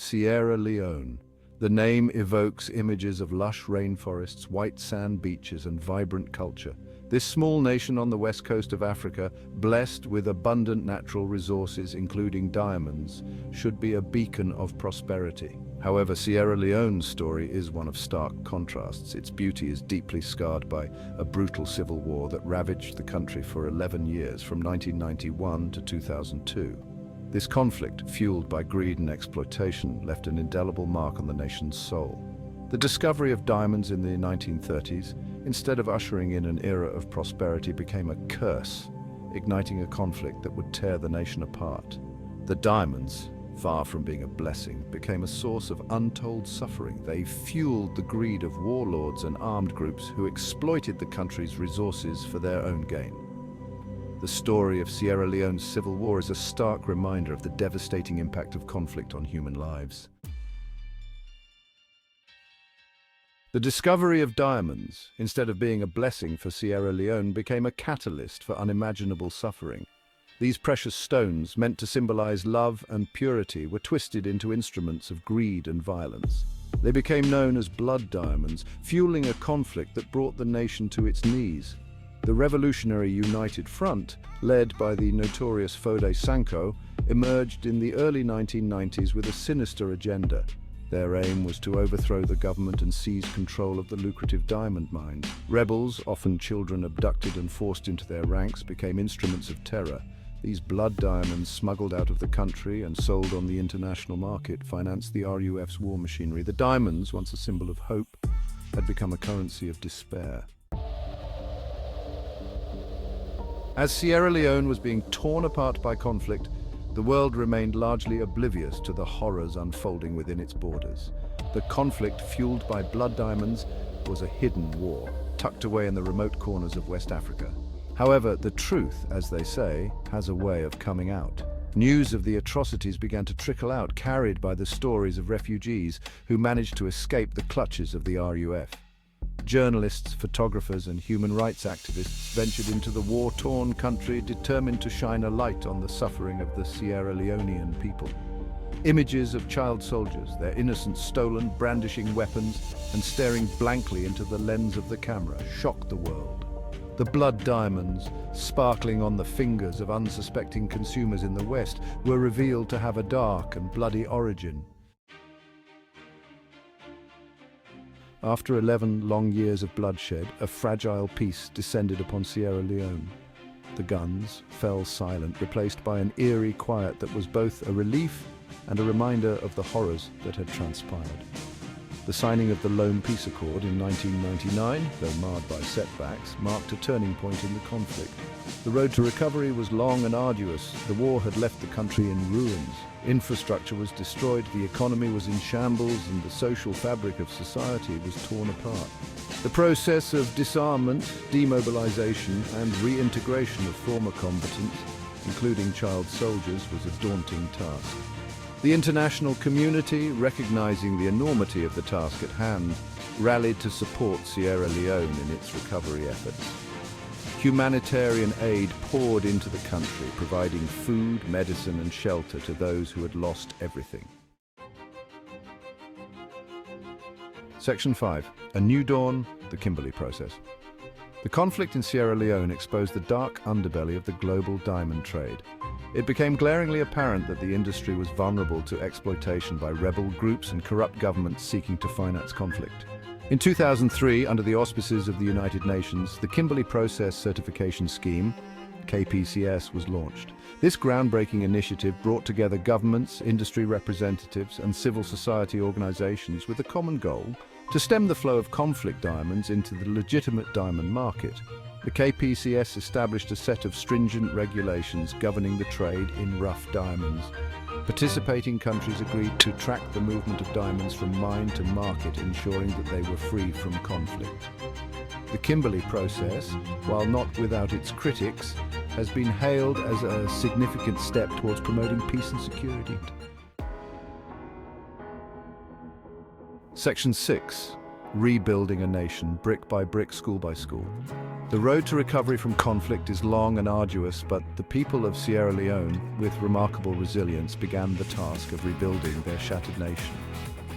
Sierra Leone. The name evokes images of lush rainforests, white sand beaches, and vibrant culture. This small nation on the west coast of Africa, blessed with abundant natural resources including diamonds, should be a beacon of prosperity. However, Sierra Leone's story is one of stark contrasts. Its beauty is deeply scarred by a brutal civil war that ravaged the country for 11 years, from 1991 to 2002. This conflict, fueled by greed and exploitation, left an indelible mark on the nation's soul. The discovery of diamonds in the 1930s, instead of ushering in an era of prosperity, became a curse, igniting a conflict that would tear the nation apart. The diamonds, far from being a blessing, became a source of untold suffering. They fueled the greed of warlords and armed groups who exploited the country's resources for their own gain. The story of Sierra Leone's civil war is a stark reminder of the devastating impact of conflict on human lives. The discovery of diamonds, instead of being a blessing for Sierra Leone, became a catalyst for unimaginable suffering. These precious stones, meant to symbolize love and purity, were twisted into instruments of greed and violence. They became known as blood diamonds, fueling a conflict that brought the nation to its knees. The Revolutionary United Front, led by the notorious Foday Sankoh, emerged in the early 1990s with a sinister agenda. Their aim was to overthrow the government and seize control of the lucrative diamond mines. Rebels, often children abducted and forced into their ranks, became instruments of terror. These blood diamonds, smuggled out of the country and sold on the international market, financed the RUF's war machinery. The diamonds, once a symbol of hope, had become a currency of despair. As Sierra Leone was being torn apart by conflict, the world remained largely oblivious to the horrors unfolding within its borders. The conflict, fueled by blood diamonds, was a hidden war, tucked away in the remote corners of West Africa. However, the truth, as they say, has a way of coming out. News of the atrocities began to trickle out, carried by the stories of refugees who managed to escape the clutches of the RUF. Journalists, photographers, and human rights activists ventured into the war-torn country, determined to shine a light on the suffering of the Sierra Leonean people. Images of child soldiers, their innocence stolen, brandishing weapons, and staring blankly into the lens of the camera, shocked the world. The blood diamonds, sparkling on the fingers of unsuspecting consumers in the West, were revealed to have a dark and bloody origin. After 11 long years of bloodshed, a fragile peace descended upon Sierra Leone. The guns fell silent, replaced by an eerie quiet that was both a relief and a reminder of the horrors that had transpired. The signing of the Lomé Peace Accord in 1999, though marred by setbacks, marked a turning point in the conflict. The road to recovery was long and arduous. The war had left the country in ruins. Infrastructure was destroyed, the economy was in shambles, and the social fabric of society was torn apart. The process of disarmament, demobilization, and reintegration of former combatants, including child soldiers, was a daunting task. The international community, recognizing the enormity of the task at hand, rallied to support Sierra Leone in its recovery efforts. Humanitarian aid poured into the country, providing food, medicine, and shelter to those who had lost everything. Section 5. A New Dawn, the Kimberley Process. The conflict in Sierra Leone exposed the dark underbelly of the global diamond trade. It became glaringly apparent that the industry was vulnerable to exploitation by rebel groups and corrupt governments seeking to finance conflict. In 2003, under the auspices of the United Nations, the Kimberley Process Certification Scheme, KPCS, was launched. This groundbreaking initiative brought together governments, industry representatives, and civil society organizations with a common goal: to stem the flow of conflict diamonds into the legitimate diamond market. The KPCS established a set of stringent regulations governing the trade in rough diamonds. Participating countries agreed to track the movement of diamonds from mine to market, ensuring that they were free from conflict. The Kimberley process, while not without its critics, has been hailed as a significant step towards promoting peace and security. Section 6. rebuilding a nation, brick by brick, school by school. The road to recovery from conflict is long and arduous, but the people of Sierra Leone, with remarkable resilience, began the task of rebuilding their shattered nation.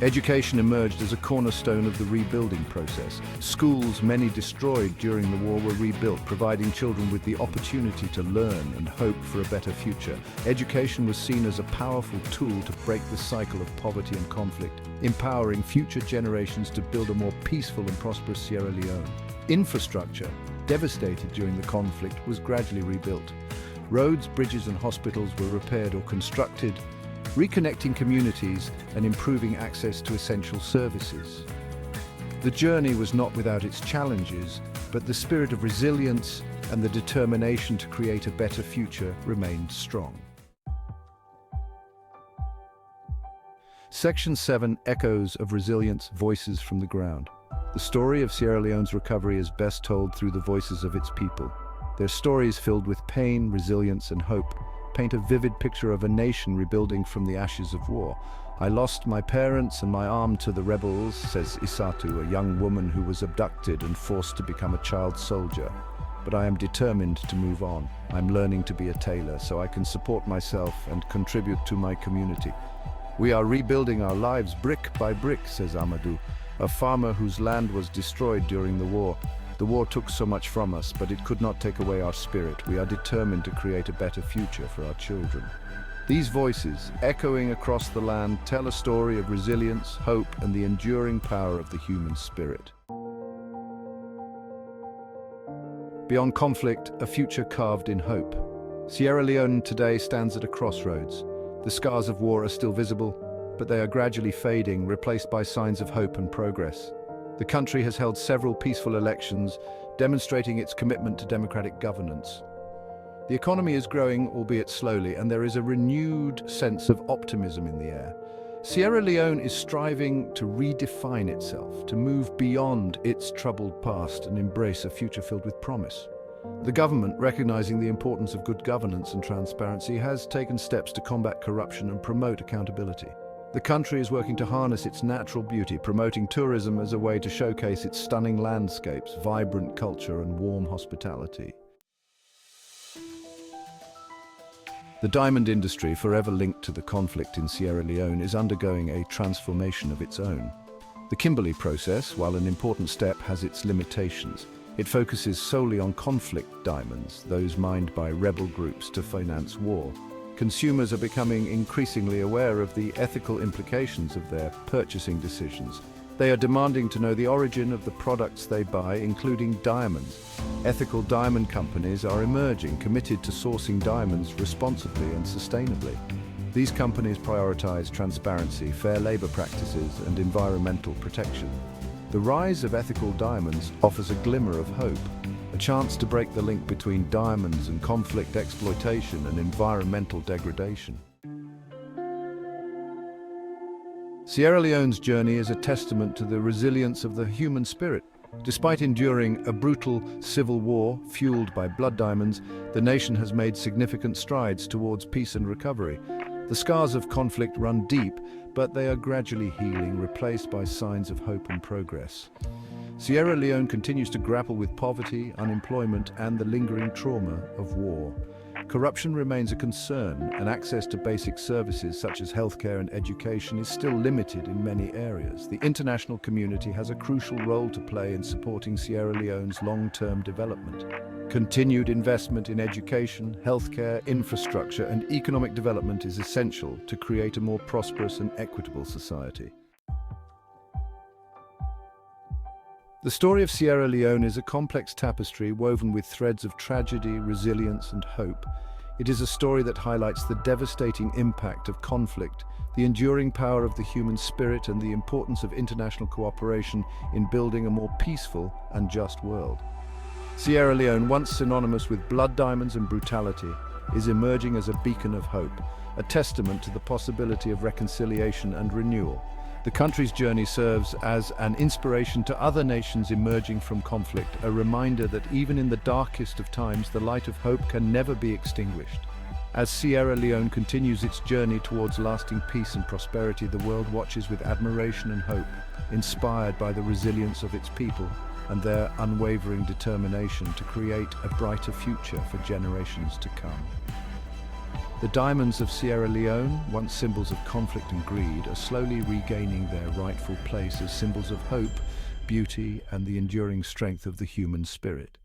Education emerged as a cornerstone of the rebuilding process. Schools, many destroyed during the war, were rebuilt, providing children with the opportunity to learn and hope for a better future. Education was seen as a powerful tool to break the cycle of poverty and conflict, empowering future generations to build a more peaceful and prosperous Sierra Leone. Infrastructure, devastated during the conflict, was gradually rebuilt. Roads, bridges, and hospitals were repaired or constructed, reconnecting communities and improving access to essential services. The journey was not without its challenges, but the spirit of resilience and the determination to create a better future remained strong. Section 7: Echoes of Resilience, Voices from the Ground. The story of Sierra Leone's recovery is best told through the voices of its people. Their stories, filled with pain, resilience, and hope, paint a vivid picture of a nation rebuilding from the ashes of war. "I lost my parents and my arm to the rebels," says Isatu, a young woman who was abducted and forced to become a child soldier. "But I am determined to move on. I'm learning to be a tailor so I can support myself and contribute to my community." "We are rebuilding our lives brick by brick," says Amadou, a farmer whose land was destroyed during the war. "The war took so much from us, but it could not take away our spirit. We are determined to create a better future for our children." These voices, echoing across the land, tell a story of resilience, hope, and the enduring power of the human spirit. Beyond conflict, a future carved in hope. Sierra Leone today stands at a crossroads. The scars of war are still visible, but they are gradually fading, replaced by signs of hope and progress. The country has held several peaceful elections, demonstrating its commitment to democratic governance. The economy is growing, albeit slowly, and there is a renewed sense of optimism in the air. Sierra Leone is striving to redefine itself, to move beyond its troubled past and embrace a future filled with promise. The government, recognizing the importance of good governance and transparency, has taken steps to combat corruption and promote accountability. The country is working to harness its natural beauty, promoting tourism as a way to showcase its stunning landscapes, vibrant culture, and warm hospitality. The diamond industry, forever linked to the conflict in Sierra Leone, is undergoing a transformation of its own. The Kimberley process, while an important step, has its limitations. It focuses solely on conflict diamonds, those mined by rebel groups to finance war. Consumers are becoming increasingly aware of the ethical implications of their purchasing decisions. They are demanding to know the origin of the products they buy, including diamonds. Ethical diamond companies are emerging, committed to sourcing diamonds responsibly and sustainably. These companies prioritize transparency, fair labor practices, and environmental protection. The rise of ethical diamonds offers a glimmer of hope, a chance to break the link between diamonds and conflict, exploitation, and environmental degradation. Sierra Leone's journey is a testament to the resilience of the human spirit. Despite enduring a brutal civil war fueled by blood diamonds, the nation has made significant strides towards peace and recovery. The scars of conflict run deep, but they are gradually healing, replaced by signs of hope and progress. Sierra Leone continues to grapple with poverty, unemployment, and the lingering trauma of war. Corruption remains a concern, and access to basic services such as healthcare and education is still limited in many areas. The international community has a crucial role to play in supporting Sierra Leone's long-term development. Continued investment in education, healthcare, infrastructure, and economic development is essential to create a more prosperous and equitable society. The story of Sierra Leone is a complex tapestry woven with threads of tragedy, resilience, and hope. It is a story that highlights the devastating impact of conflict, the enduring power of the human spirit, and the importance of international cooperation in building a more peaceful and just world. Sierra Leone, once synonymous with blood diamonds and brutality, is emerging as a beacon of hope, a testament to the possibility of reconciliation and renewal. The country's journey serves as an inspiration to other nations emerging from conflict, a reminder that even in the darkest of times, the light of hope can never be extinguished. As Sierra Leone continues its journey towards lasting peace and prosperity, the world watches with admiration and hope, inspired by the resilience of its people and their unwavering determination to create a brighter future for generations to come. The diamonds of Sierra Leone, once symbols of conflict and greed, are slowly regaining their rightful place as symbols of hope, beauty, and the enduring strength of the human spirit.